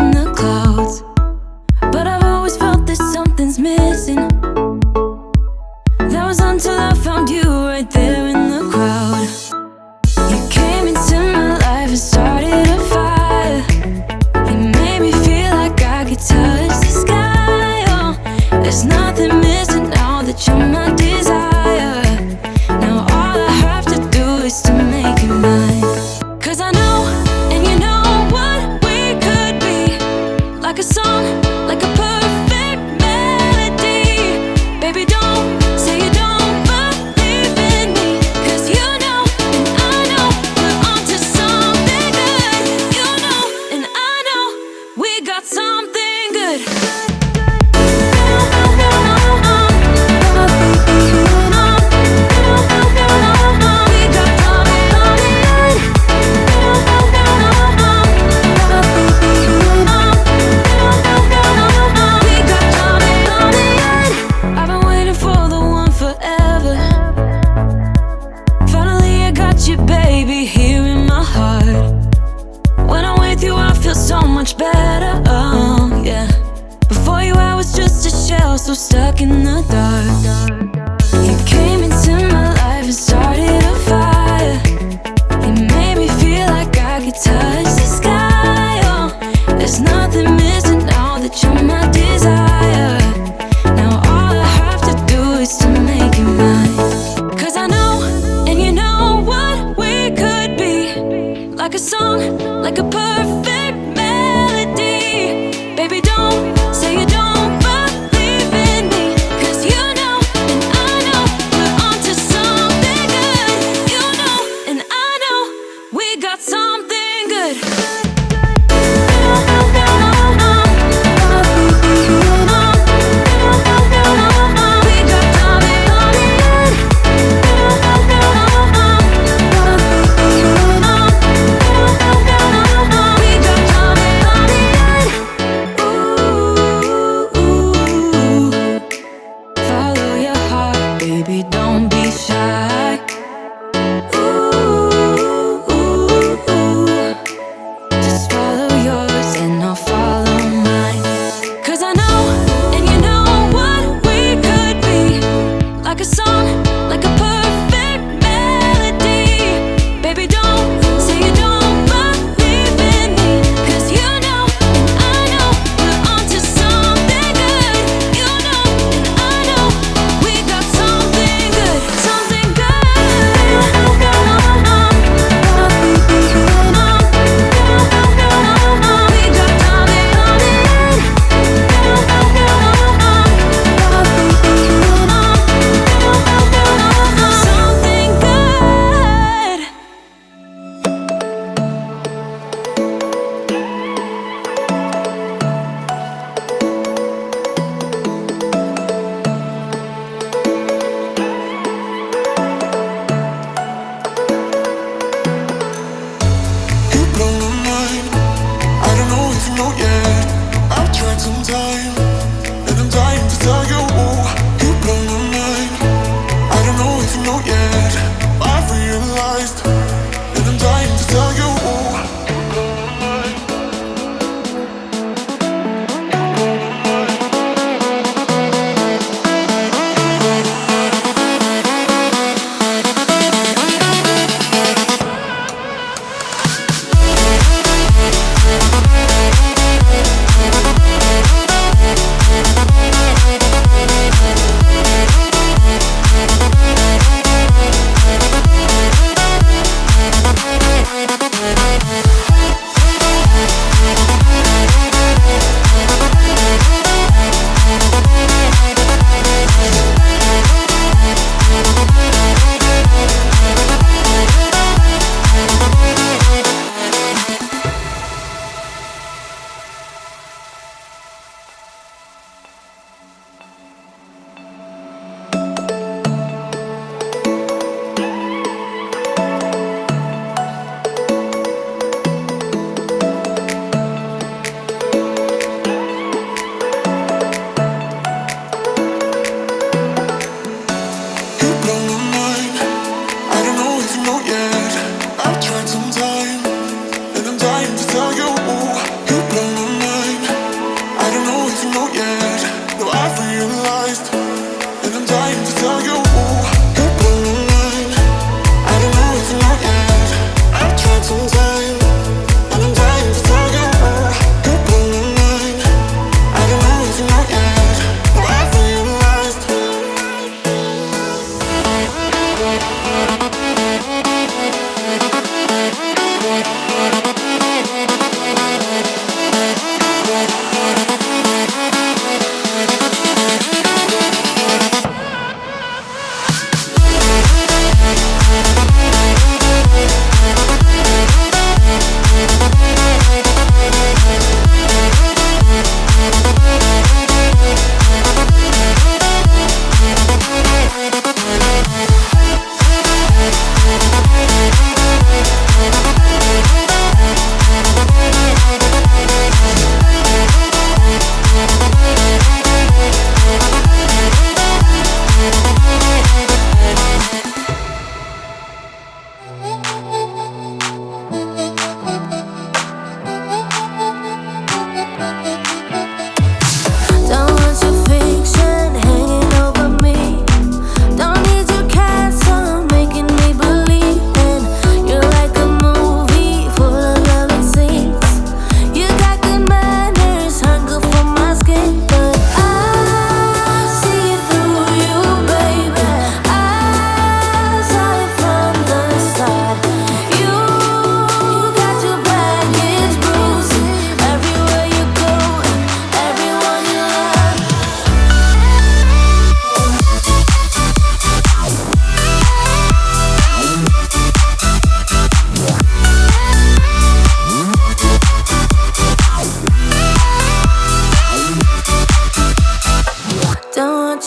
in the clouds, but I've always felt that something's missing. That was until I found you right there in the crowd. You came into my life and started a fire. You made me feel like I could touch the sky. Oh, there's nothing missing now that you're my desire. Now all I have to do is to make you mine. 'Cause I know, and you know what we could be. Like a song, like a perfect melody. Baby, don't say you don't believe in me, 'cause you know, and I know, we're onto something good. You know, and I know, we got something good. I've been waiting for the one forever. Finally I got you, baby, here in my heart. When I'm with you I feel so much better, oh yeah. Before you I was just a shell, so stuck in the dark. You came into my life and started a fire. You made me feel like I could touch the sky. Oh, there's nothing missing now that you're my desire. Now all I have to do is to make you mine. 'Cause I know, and you know what we could be. Like a song, like a perfect melody. Baby, don't say you don't believe in me, 'cause you know, and I know, we're onto something good. You know, and I know, we got something good. We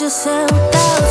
yourself down.